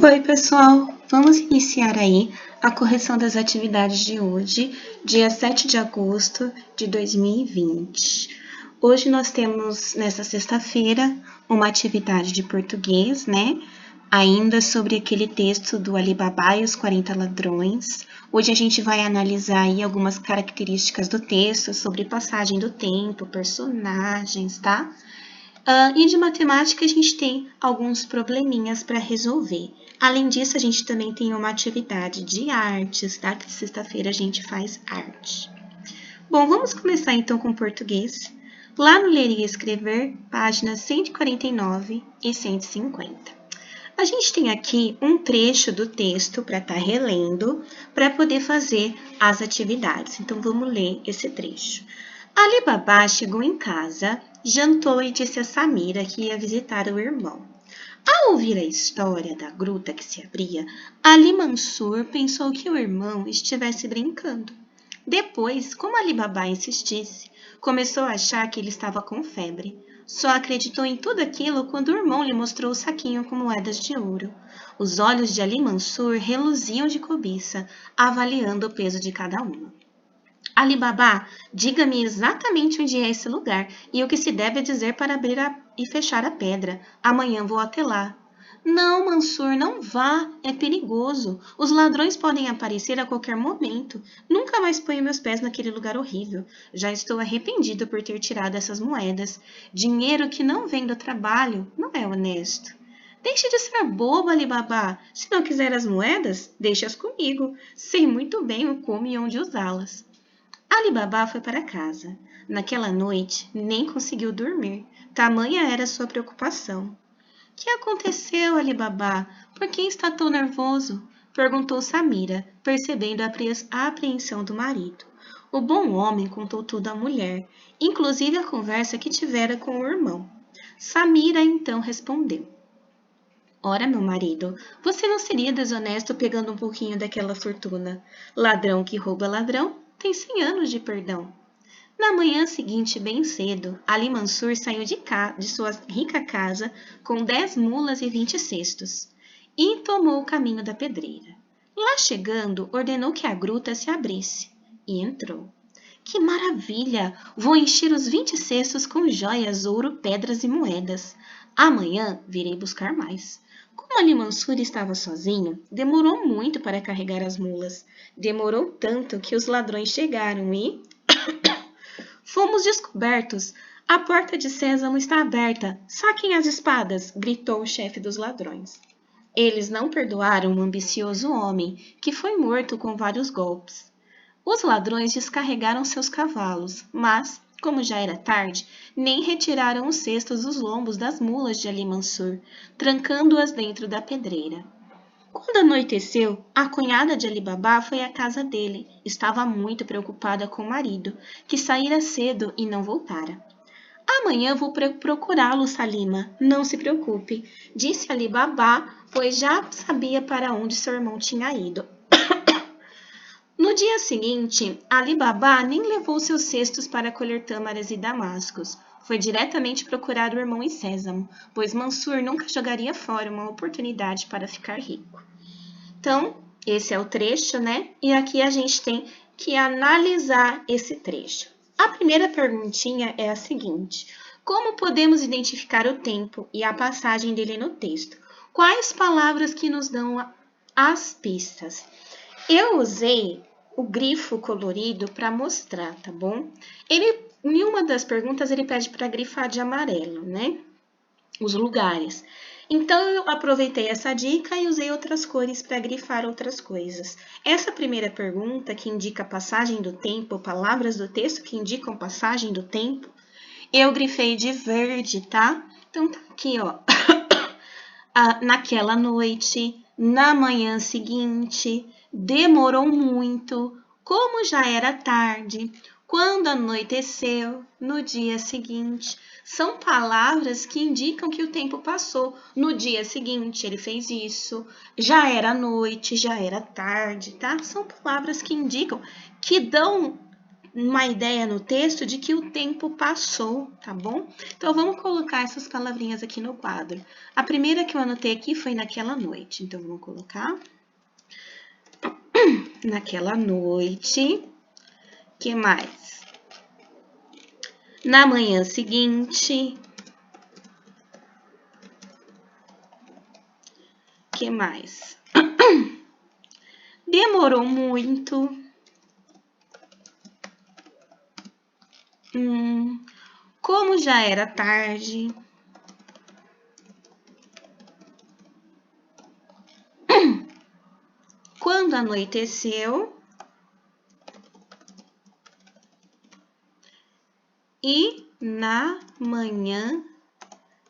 Oi, pessoal! Vamos iniciar aí a correção das atividades de hoje, dia 7 de agosto de 2020. Hoje nós temos, nessa sexta-feira, uma atividade de português, né? Ainda sobre aquele texto do Ali Babá e os 40 ladrões. Hoje a gente vai analisar aí algumas características do texto, sobre passagem do tempo, personagens, tá? E de matemática a gente tem alguns probleminhas para resolver. Além disso, a gente também tem uma atividade de artes, tá? Que sexta-feira a gente faz arte. Bom, vamos começar então com português. Lá no Ler e Escrever, páginas 149 e 150. A gente tem aqui um trecho do texto para estar relendo, para poder fazer as atividades. Então, vamos ler esse trecho. Ali Babá chegou em casa, jantou e disse a Samira que ia visitar o irmão. Ao ouvir a história da gruta que se abria, Ali Mansur pensou que o irmão estivesse brincando. Depois, como Ali Babá insistisse, começou a achar que ele estava com febre. Só acreditou em tudo aquilo quando o irmão lhe mostrou o saquinho com moedas de ouro. Os olhos de Ali Mansur reluziam de cobiça, avaliando o peso de cada uma. Ali Babá, diga-me exatamente onde é esse lugar e o que se deve dizer para abrir e fechar a pedra. Amanhã vou até lá. Não, Mansur, não vá. É perigoso. Os ladrões podem aparecer a qualquer momento. Nunca mais ponho meus pés naquele lugar horrível. Já estou arrependido por ter tirado essas moedas. Dinheiro que não vem do trabalho não é honesto. Deixe de ser bobo, Ali Babá. Se não quiser as moedas, deixe-as comigo. Sei muito bem o como e onde usá-las. Ali Babá foi para casa. Naquela noite, nem conseguiu dormir. Tamanha era sua preocupação. — Que aconteceu, Ali Babá? Por que está tão nervoso? Perguntou Samira, percebendo a apreensão do marido. O bom homem contou tudo à mulher, inclusive a conversa que tivera com o irmão. Samira então respondeu. Ora, meu marido, você não seria desonesto pegando um pouquinho daquela fortuna. Ladrão que rouba ladrão tem 100 anos de perdão. Na manhã seguinte, bem cedo, Ali Mansur saiu de sua rica casa com 10 mulas e 20 cestos e tomou o caminho da pedreira. Lá chegando, ordenou que a gruta se abrisse e entrou. Que maravilha! Vou encher os 20 cestos com joias, ouro, pedras e moedas. Amanhã virei buscar mais. Como Ali Mansur estava sozinho, demorou muito para carregar as mulas. Demorou tanto que os ladrões chegaram e... Fomos descobertos! A porta de Sésamo está aberta! Saquem as espadas! Gritou o chefe dos ladrões. Eles não perdoaram o ambicioso homem, que foi morto com vários golpes. Os ladrões descarregaram seus cavalos, mas, como já era tarde, nem retiraram os cestos dos lombos das mulas de Ali Mansur, trancando-as dentro da pedreira. Quando anoiteceu, a cunhada de Ali Babá foi à casa dele. Estava muito preocupada com o marido, que saíra cedo e não voltara. Amanhã vou procurá-lo, Salima. Não se preocupe, disse Ali Babá, pois já sabia para onde seu irmão tinha ido. No dia seguinte, Ali Babá nem levou seus cestos para colher tâmaras e damascos. Foi diretamente procurar o irmão em Sésamo, pois Mansur nunca jogaria fora uma oportunidade para ficar rico. Então, esse é o trecho, né? E aqui a gente tem que analisar esse trecho. A primeira perguntinha é a seguinte: como podemos identificar o tempo e a passagem dele no texto? Quais palavras que nos dão as pistas? Eu usei o grifo colorido para mostrar, tá bom? Em uma das perguntas, ele pede para grifar de amarelo, né? Os lugares. Então, eu aproveitei essa dica e usei outras cores para grifar outras coisas. Essa primeira pergunta, que indica a passagem do tempo, palavras do texto que indicam passagem do tempo, eu grifei de verde, tá? Então, tá aqui, ó. Naquela noite, na manhã seguinte, demorou muito, como já era tarde, quando anoiteceu, no dia seguinte. São palavras que indicam que o tempo passou. No dia seguinte, ele fez isso. Já era noite, já era tarde, tá? São palavras que indicam, que dão uma ideia no texto de que o tempo passou, tá bom? Então, vamos colocar essas palavrinhas aqui no quadro. A primeira que eu anotei aqui foi naquela noite. Então, vamos colocar naquela noite. Que mais? Na manhã seguinte. Que mais? Demorou muito. Como já era tarde. Quando anoiteceu. E na manhã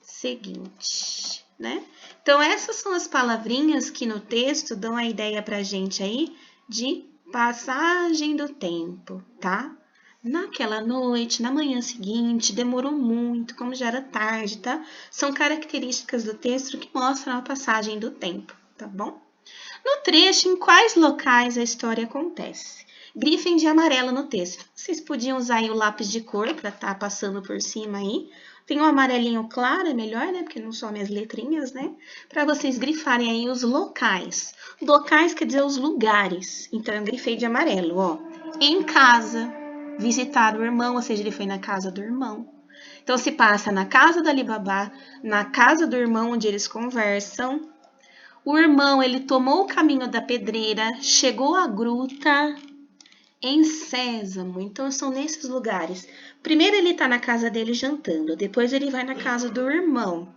seguinte, né? Então, essas são as palavrinhas que no texto dão a ideia pra gente aí de passagem do tempo, tá? Naquela noite, na manhã seguinte, demorou muito, como já era tarde, tá? São características do texto que mostram a passagem do tempo, tá bom? No trecho, em quais locais a história acontece? Grifem de amarelo no texto. Vocês podiam usar aí o lápis de cor para estar passando por cima aí. Tem um amarelinho claro, é melhor, né? Porque não some as letrinhas, né? Para vocês grifarem aí os locais. Locais quer dizer os lugares. Então, eu grifei de amarelo, ó. Em casa, visitar o irmão, ou seja, ele foi na casa do irmão. Então, se passa na casa do Alibabá, na casa do irmão, onde eles conversam. O irmão, ele tomou o caminho da pedreira, chegou à gruta em Sésamo. Então, são nesses lugares. Primeiro, ele está na casa dele jantando. Depois, ele vai na casa do irmão.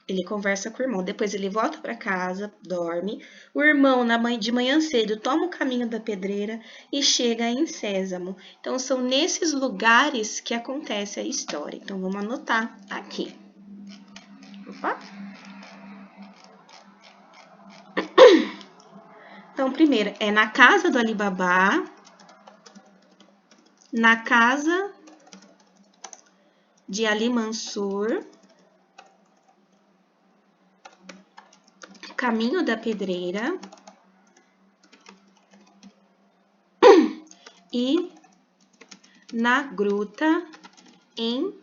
Ele conversa com o irmão. Depois, ele volta para casa, dorme. O irmão, de manhã cedo, toma o caminho da pedreira e chega em Sésamo. Então, são nesses lugares que acontece a história. Então, vamos anotar aqui. Opa! Então, primeiro, é na casa do Alibabá, na casa de Ali Mansur, caminho da pedreira e na gruta em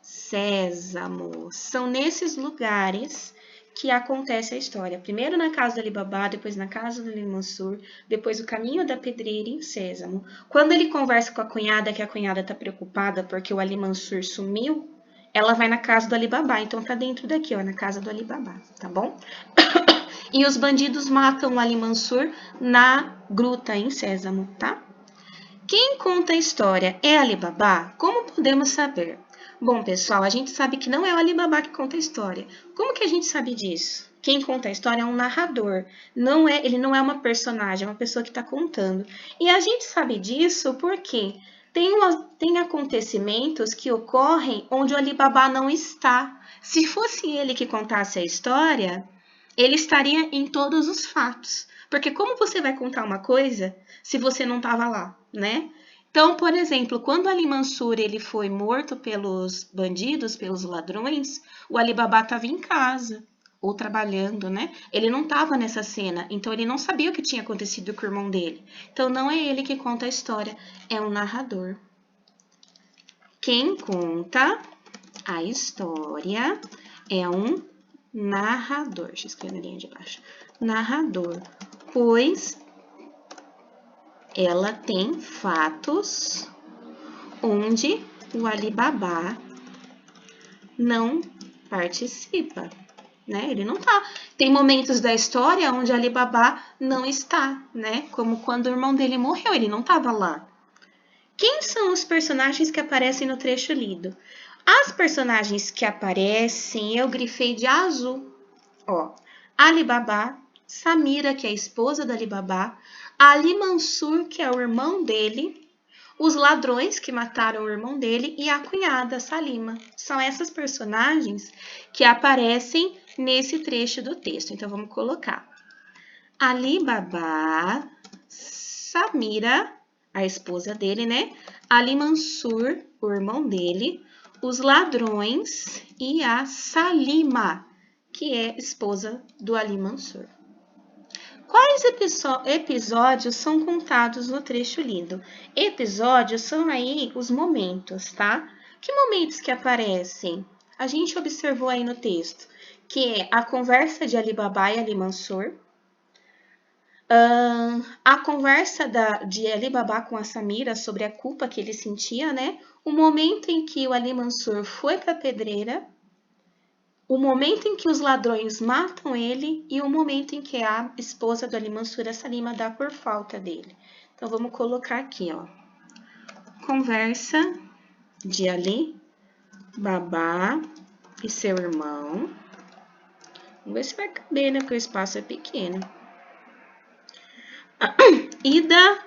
Sésamo. São nesses lugares que acontece a história. Primeiro na casa do Alibabá, depois na casa do Ali Mansur, depois o caminho da pedreira em Sésamo. Quando ele conversa com a cunhada, que a cunhada está preocupada porque o Ali Mansur sumiu, ela vai na casa do Alibabá. Então, tá dentro daqui, ó, na casa do Alibabá, tá bom? E os bandidos matam o Ali Mansur na gruta em Sésamo, tá? Quem conta a história é Alibabá? Como podemos saber? Bom, pessoal, a gente sabe que não é o Alibabá que conta a história. Como que a gente sabe disso? Quem conta a história é um narrador. Ele não é uma personagem, é uma pessoa que está contando. E a gente sabe disso porque tem acontecimentos que ocorrem onde o Alibabá não está. Se fosse ele que contasse a história, ele estaria em todos os fatos. Porque como você vai contar uma coisa se você não estava lá, né? Então, por exemplo, quando Ali Mansur ele foi morto pelos bandidos, pelos ladrões, o Alibabá estava em casa ou trabalhando, né? Ele não estava nessa cena, então ele não sabia o que tinha acontecido com o irmão dele. Então, não é ele que conta a história, é um narrador. Quem conta a história é um narrador. Deixa eu escrever na linha de baixo. Narrador, pois ela tem fatos onde o Alibabá não participa, né? Ele não tá. Tem momentos da história onde o Alibabá não está, né? Como quando o irmão dele morreu, ele não estava lá. Quem são os personagens que aparecem no trecho lido? As personagens que aparecem, eu grifei de azul. Ó, Alibabá, Samira, que é a esposa do Alibabá, Ali Mansur, que é o irmão dele, os ladrões que mataram o irmão dele e a cunhada, Salima. São essas personagens que aparecem nesse trecho do texto. Então, vamos colocar. Alibabá, Samira, a esposa dele, né? Ali Mansur, o irmão dele, os ladrões e a Salima, que é esposa do Ali Mansur. Quais episódios são contados no trecho lido? Episódios são aí os momentos, tá? Que momentos que aparecem? A gente observou aí no texto, que é a conversa de Ali Baba e Ali Mansur, a conversa de Ali Baba com a Samira sobre a culpa que ele sentia, né? O momento em que o Ali Mansur foi para a pedreira, o momento em que os ladrões matam ele e o momento em que a esposa do Ali Mansur, a Salima, dá por falta dele. Então, vamos colocar aqui, ó. Conversa de Ali Baba e seu irmão. Vamos ver se vai caber, né? Porque o espaço é pequeno. Ida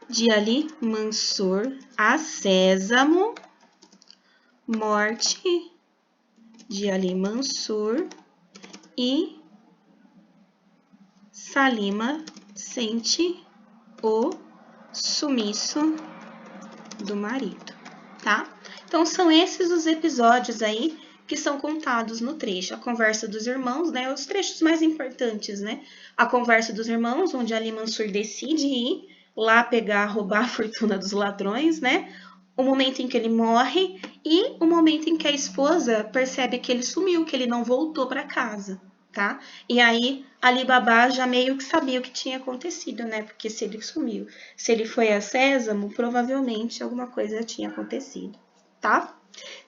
de Ali Mansur a Sésamo. Morte de Ali Mansur e Salima sente o sumiço do marido, tá? Então, são esses os episódios aí que são contados no trecho. A conversa dos irmãos, né? Os trechos mais importantes, né? A conversa dos irmãos, onde Ali Mansur decide ir lá roubar a fortuna dos ladrões, né? O momento em que ele morre e o momento em que a esposa percebe que ele sumiu, que ele não voltou para casa, tá? E aí, Ali Baba já meio que sabia o que tinha acontecido, né? Porque se ele sumiu, se ele foi a Sésamo, provavelmente alguma coisa tinha acontecido, tá?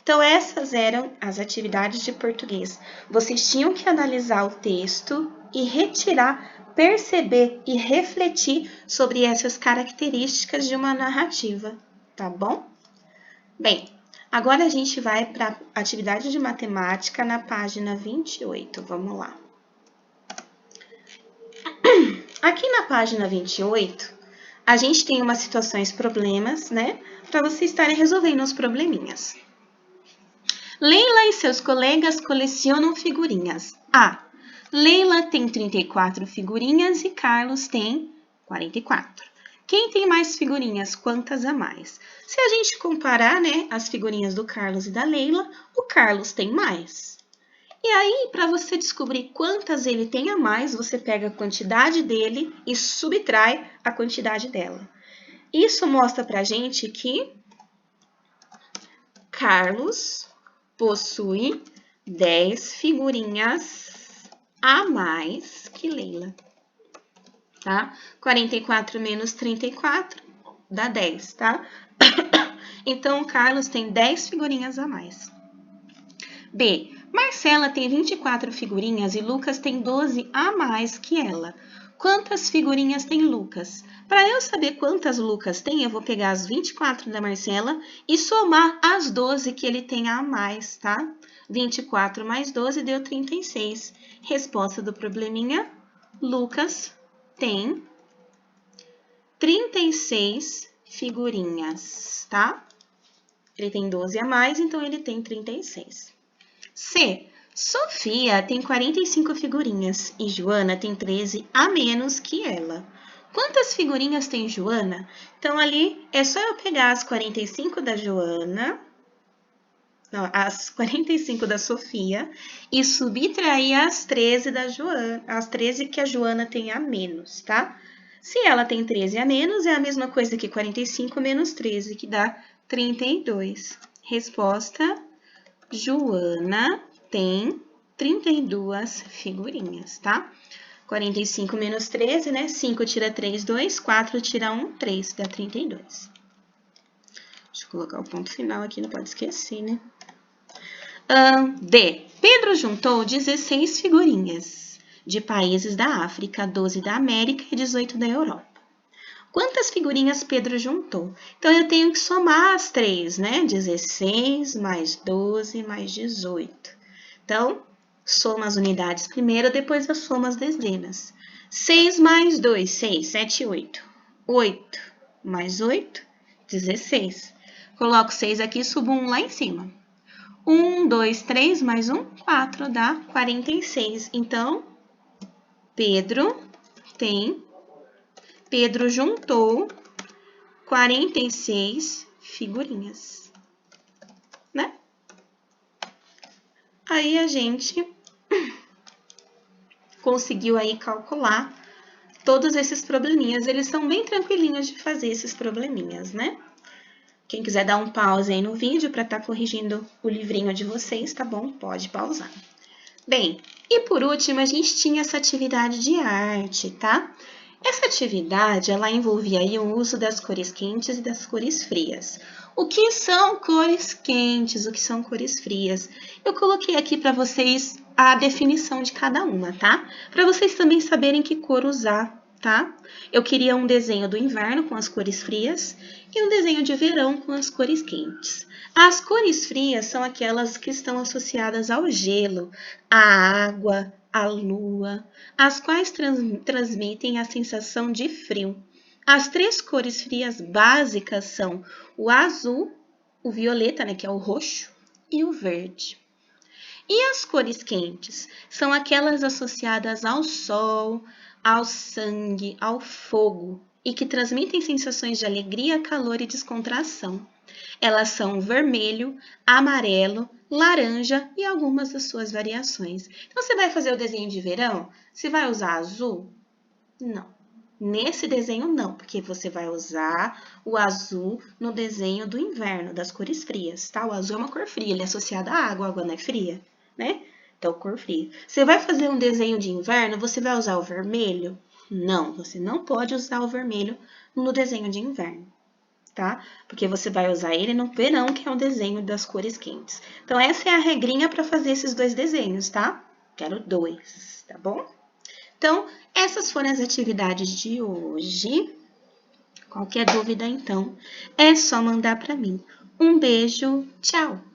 Então, essas eram as atividades de português. Vocês tinham que analisar o texto e retirar, perceber e refletir sobre essas características de uma narrativa, tá bom? Bem, agora a gente vai para a atividade de matemática na página 28. Vamos lá. Aqui na página 28, a gente tem umas situações, problemas, né? Para vocês estarem resolvendo os probleminhas. Leila e seus colegas colecionam figurinhas. A. Leila tem 34 figurinhas e Carlos tem 44. Quem tem mais figurinhas? Quantas a mais? Se a gente comparar, né, as figurinhas do Carlos e da Leila, o Carlos tem mais. E aí, para você descobrir quantas ele tem a mais, você pega a quantidade dele e subtrai a quantidade dela. Isso mostra pra gente que Carlos possui 10 figurinhas a mais que Leila, tá? 44 menos 34 dá 10, tá? Então, o Carlos tem 10 figurinhas a mais. B. Marcela tem 24 figurinhas e Lucas tem 12 a mais que ela. Quantas figurinhas tem Lucas? Para eu saber quantas Lucas tem, eu vou pegar as 24 da Marcela e somar as 12 que ele tem a mais, tá? 24 mais 12 deu 36. Resposta do probleminha: Lucas tem 36 figurinhas, tá? Ele tem 12 a mais, então ele tem 36. C. Sofia tem 45 figurinhas e Joana tem 13 a menos que ela. Quantas figurinhas tem Joana? Então, ali é só eu pegar as 45 da Joana, não, as 45 da Sofia e subtrair as 13 da Joana, as 13 que a Joana tem a menos, tá? Se ela tem 13 a menos, é a mesma coisa que 45 menos 13, que dá 32. Resposta: Joana tem 32 figurinhas, tá? 45 menos 13, né? 5 tira 3, 2. 4 tira 1, 3. Dá 32. Deixa eu colocar o ponto final aqui, não pode esquecer, né? D. Pedro juntou 16 figurinhas de países da África, 12 da América e 18 da Europa. Quantas figurinhas Pedro juntou? Então, eu tenho que somar as 3, né? 16 mais 12 mais 18. Então, soma as unidades primeiro, depois eu somo as dezenas. 6 mais 2, 6, 7, 8. 8 mais 8, 16. Coloco 6 aqui, subo 1 lá em cima. 1, 2, 3 mais 1, 4, dá 46. Então, Pedro juntou 46 figurinhas, né? Aí a gente conseguiu aí calcular todos esses probleminhas. Eles são bem tranquilinhos de fazer esses probleminhas, né? Quem quiser dar um pause aí no vídeo para estar corrigindo o livrinho de vocês, tá bom? Pode pausar. Bem, e por último, a gente tinha essa atividade de arte, tá? Essa atividade, ela envolvia aí o uso das cores quentes e das cores frias. O que são cores quentes? O que são cores frias? Eu coloquei aqui para vocês a definição de cada uma, tá? Para vocês também saberem que cor usar, tá? Eu queria um desenho do inverno com as cores frias e um desenho de verão com as cores quentes. As cores frias são aquelas que estão associadas ao gelo, à água, à lua, as quais transmitem a sensação de frio. As três cores frias básicas são o azul, o violeta, né, que é o roxo, e o verde. E as cores quentes são aquelas associadas ao sol, ao sangue, ao fogo e que transmitem sensações de alegria, calor e descontração. Elas são vermelho, amarelo, laranja e algumas das suas variações. Então, você vai fazer o desenho de verão? Você vai usar azul? Não. Nesse desenho, não, porque você vai usar o azul no desenho do inverno, das cores frias, tá? O azul é uma cor fria, ele é associado à água, a água não é fria, né? Então, cor fria. Você vai fazer um desenho de inverno, você vai usar o vermelho? Não, você não pode usar o vermelho no desenho de inverno, tá? Porque você vai usar ele no verão, que é o desenho das cores quentes. Então, essa é a regrinha para fazer esses dois desenhos, tá? Quero dois, tá bom? Então, essas foram as atividades de hoje. Qualquer dúvida, então, é só mandar para mim. Um beijo, tchau!